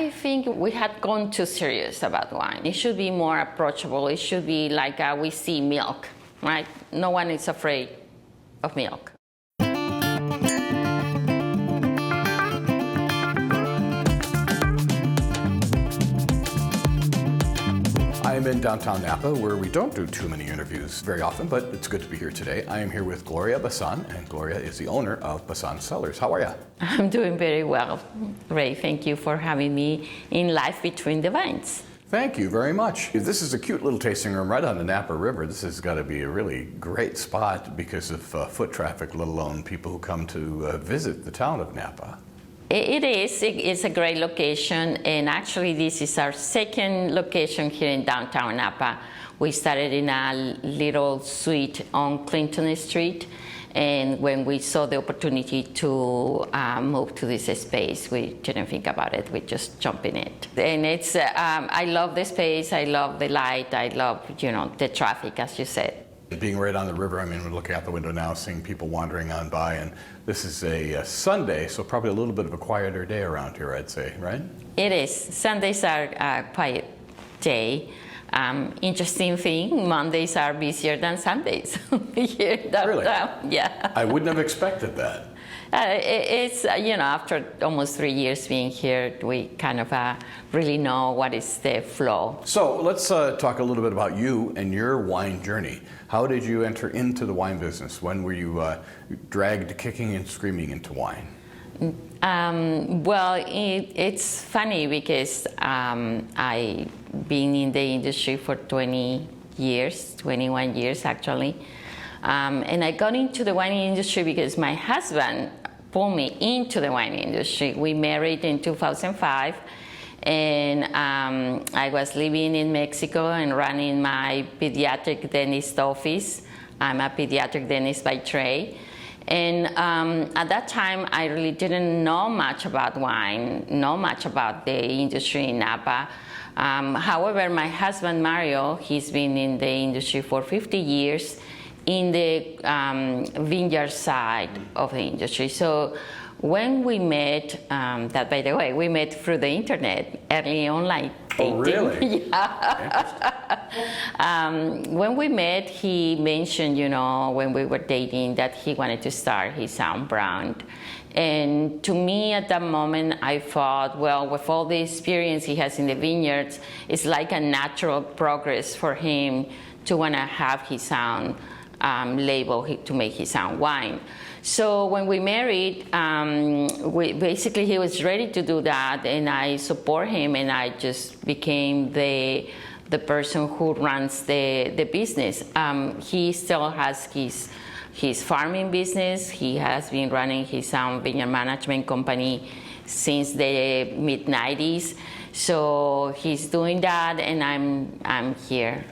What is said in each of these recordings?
I think we had gone too serious about wine. It should be more approachable. It should be like we see milk, right? No one is afraid of milk. I'm in downtown Napa, where we don't do too many interviews very often, but it's good to be here today. I am here with Gloria Bazan, and Gloria is the owner of Bazan Cellars. How are you? I'm doing very well, Ray. Thank you for having me in Life Between the Vines. Thank you very much. This is a cute little tasting room right on the Napa River. This has got to be a really great spot because of foot traffic, let alone people who come to visit the town of Napa. It is. It's a great location, and actually this is our second location here in downtown Napa. We started in a little suite on Clinton Street, and when we saw the opportunity to move to this space, we didn't think about it. We just jumped in it. And it's, I love the space, I love the light, I love, the traffic, as you said. Being right on the river, I mean, we're looking out the window now, seeing people wandering on by, and this is a Sunday, so probably a little bit of a quieter day around here, I'd say, right? It is. Sundays are a quiet day. Interesting thing, Mondays are busier than Sundays here downtown. Really? Yeah. I wouldn't have expected that. It's, after almost 3 years being here, we kind of really know what is the flow. So let's talk a little bit about you and your wine journey. How did you enter into the wine business? When were you dragged kicking and screaming into wine? Well, it's funny because I've been in the industry for 21 years actually. And I got into the wine industry because my husband pulled me into the wine industry. We married in 2005, and I was living in Mexico and running my pediatric dentist office. I'm a pediatric dentist by trade. And at that time, I really didn't know much about wine, know much about the industry in Napa. However, my husband, Mario, he's been in the industry for 50 years in the vineyard side of the industry. So when we met, that by the way, we met through the internet, early online dating. Oh, really? Yeah. When we met, he mentioned, when we were dating, that he wanted to start his own brand. And to me, at that moment, I thought, well, with all the experience he has in the vineyards, it's like a natural progress for him to want to have his own label to make his own wine. So when we married, basically he was ready to do that, and I support him, and I just became the person who runs the business. He still has his farming business. He has been running his own vineyard management company since the mid-90s. So he's doing that, and I'm here,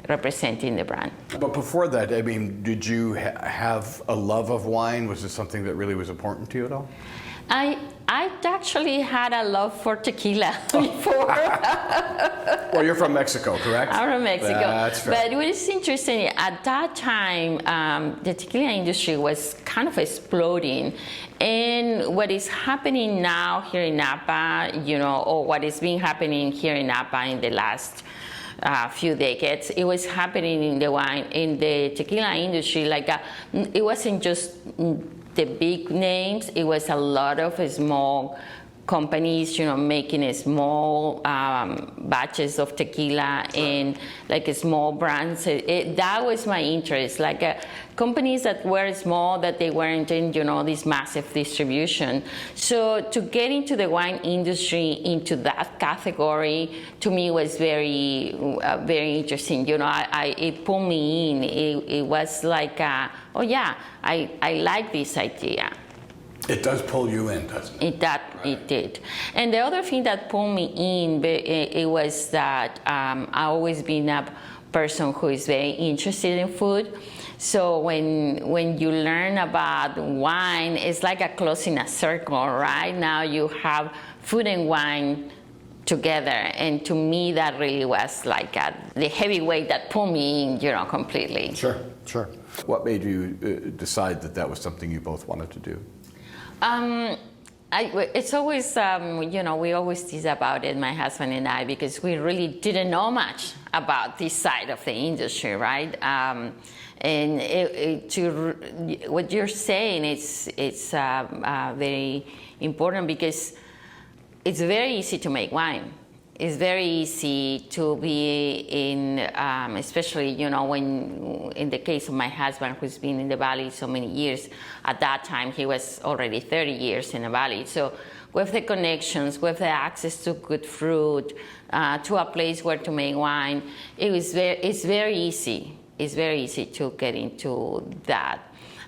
representing the brand. But before that, I mean, did you have a love of wine? Was it something that really was important to you at all? I actually had a love for tequila before. Well, you're from Mexico, correct? I'm from Mexico. That's fair. But what is interesting, at that time, the tequila industry was kind of exploding. And what is happening now here in Napa, or what is been happening here in Napa in the last few decades, it was happening in the tequila industry. It wasn't just the big names, it was a lot of small companies, making small batches of tequila and small brands. That was my interest, companies that were small, that they weren't in, this massive distribution. So to get into the wine industry, into that category, to me was very, very interesting. It pulled me in. It was like, oh yeah, I like this idea. It does pull you in, doesn't it? It did. And the other thing that pulled me in, it was that I've always been a person who is very interested in food. So when you learn about wine, it's like a closing a circle, right? Now you have food and wine together, and to me that really was like the heavyweight that pulled me in, completely. Sure. What made you decide that was something you both wanted to do? It's always, we always tease about it, my husband and I, because we really didn't know much about this side of the industry, right? And what you're saying it's very important, because it's very easy to make wine. It's very easy to be in, especially, when, in the case of my husband, who's been in the Valley so many years. At that time, he was already 30 years in the Valley. So with the connections, with the access to good fruit, to a place where to make wine, it's very easy. It's very easy to get into that.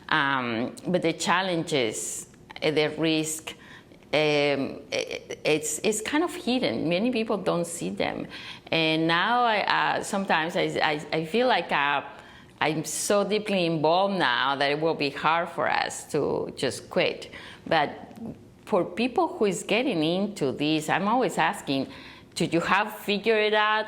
But the challenges, the risk, it's kind of hidden. Many people don't see them. And now sometimes I feel like I'm so deeply involved now that it will be hard for us to just quit. But for people who is getting into this, I'm always asking, did you have figured it out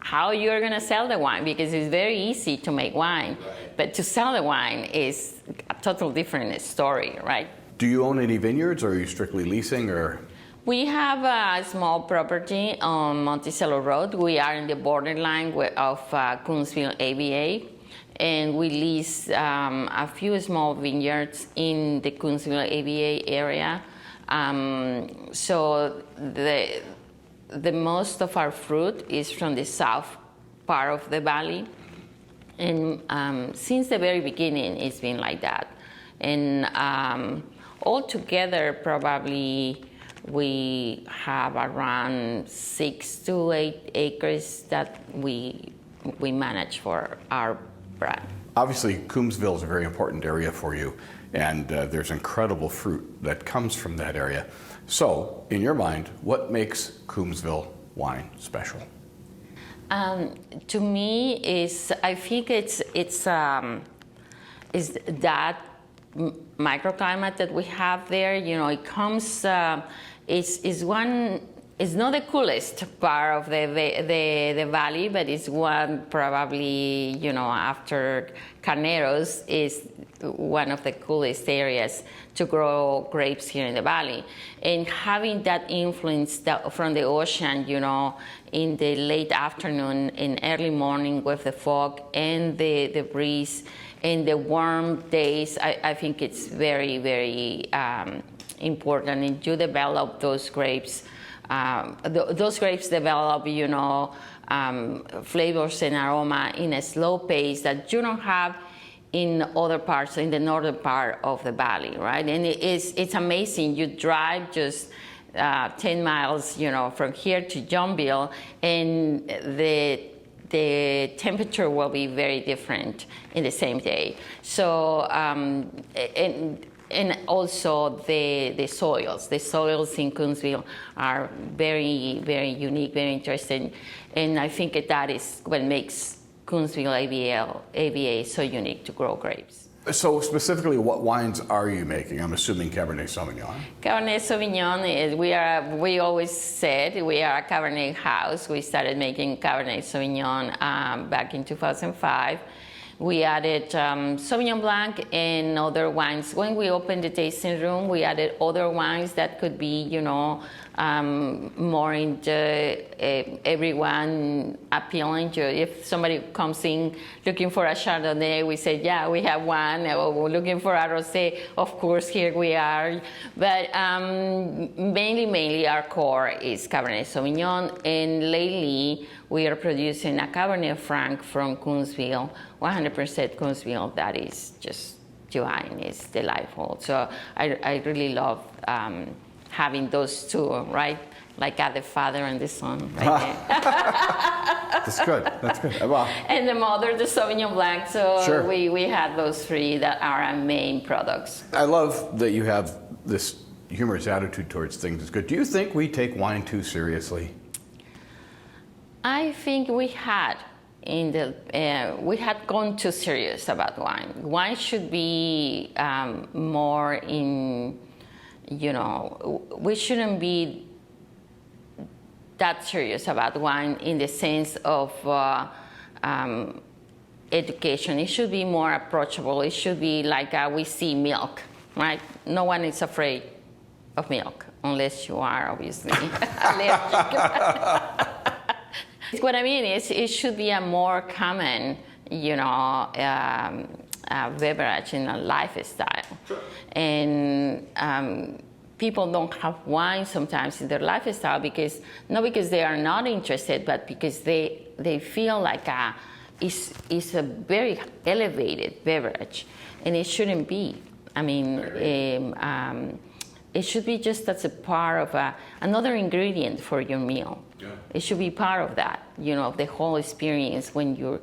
how you're going to sell the wine? Because it's very easy to make wine, but to sell the wine is a totally different story, right? Do you own any vineyards, or are you strictly leasing, or? We have a small property on Monticello Road. We are in the borderline of Coombsville AVA, and we lease a few small vineyards in the Coombsville AVA area. So the most of our fruit is from the south part of the valley, and since the very beginning it's been like that. And altogether, probably we have around 6 to 8 acres that we manage for our brand. Obviously, Coombsville is a very important area for you, and there's incredible fruit that comes from that area. So, in your mind, what makes Coombsville wine special? To me, I think it's that microclimate that we have there. It comes. It's not the coolest part of the valley, but it's one probably, after Carneros, is one of the coolest areas to grow grapes here in the valley. And having that influence from the ocean, in the late afternoon and early morning with the fog and the breeze and the warm days, I think it's very, very important. And you develop those grapes. Those grapes develop, flavors and aroma in a slow pace that you don't have in other parts, in the northern part of the valley, right? And it's amazing. You drive just 10 miles, from here to Johnville, and the temperature will be very different in the same day. So, and also the soils. The soils in Coombsville are very, very unique, very interesting. And I think that is what makes Coombsville AVA so unique to grow grapes. So specifically, what wines are you making? I'm assuming Cabernet Sauvignon. Cabernet Sauvignon is, we always said we are a Cabernet house. We started making Cabernet Sauvignon back in 2005. We added Sauvignon Blanc and other wines. When we opened the tasting room, we added other wines that could be, more into everyone appealing to. If somebody comes in looking for a Chardonnay, we say, yeah, we have one. Or we're looking for a Rosé, of course, here we are. But mainly our core is Cabernet Sauvignon. And lately, we are producing a Cabernet Franc from Coombsville, 100% Coombsville. That is just divine. It's delightful. So I really love having those two, right? Like the father and the son, right there. That's good. That's good. Well, and the mother, the Sauvignon Blanc. So sure. we had those three that are our main products. I love that you have this humorous attitude towards things. It's good. Do you think we take wine too seriously? I think we had gone too serious about wine. Wine should be more in, we shouldn't be that serious about wine in the sense of education. It should be more approachable. It should be like we see milk, right? No one is afraid of milk, unless you are obviously allergic. What I mean is, it should be a more common, beverage in a lifestyle. Sure. And people don't have wine sometimes in their lifestyle not because they are not interested, but because they feel like it's a very elevated beverage, and it shouldn't be. I mean, it should be just as a part of another ingredient for your meal. Yeah. It should be part of that, of the whole experience when you're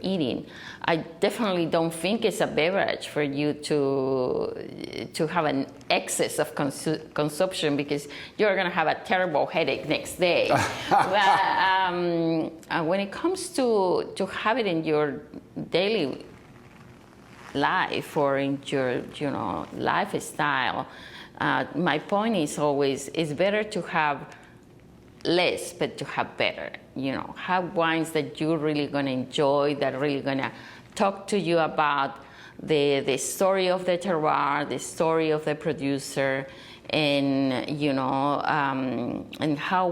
eating. I definitely don't think it's a beverage for you to have an excess of consumption, because you're going to have a terrible headache next day. But when it comes to have it in your daily life or in your lifestyle, my point is always, it's better to have less but to have better. Have wines that you're really going to enjoy, that are really going to talk to you about the story of the terroir, the story of the producer, and and how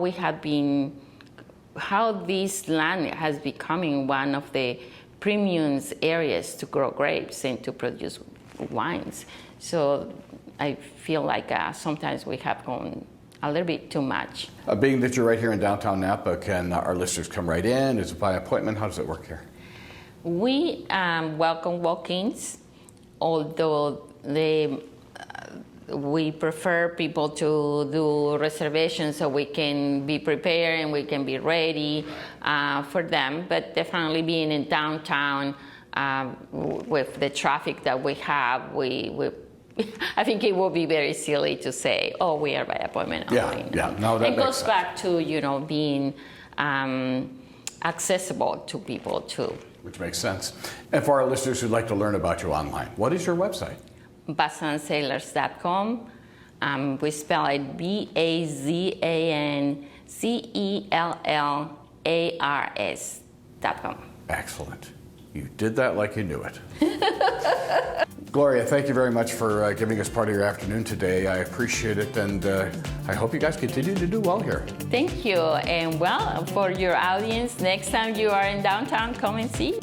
this land has becoming one of the premium areas to grow grapes and to produce wines. So I feel like sometimes we have gone a little bit too much. Being that you're right here in downtown Napa, can our listeners come right in? Is it by appointment? How does it work here? We welcome walk-ins, although we prefer people to do reservations so we can be prepared and we can be ready for them. But definitely being in downtown with the traffic that we have, I think it would be very silly to say, "Oh, we are by appointment only." Yeah, no, that it goes back to being accessible to people too. Which makes sense. And for our listeners who'd like to learn about you online, what is your website? BazanCellars.com. We spell it BazanCellars.com. Excellent. You did that like you knew it. Gloria, thank you very much for giving us part of your afternoon today. I appreciate it, and I hope you guys continue to do well here. Thank you. And well, for your audience, next time you are in downtown, come and see.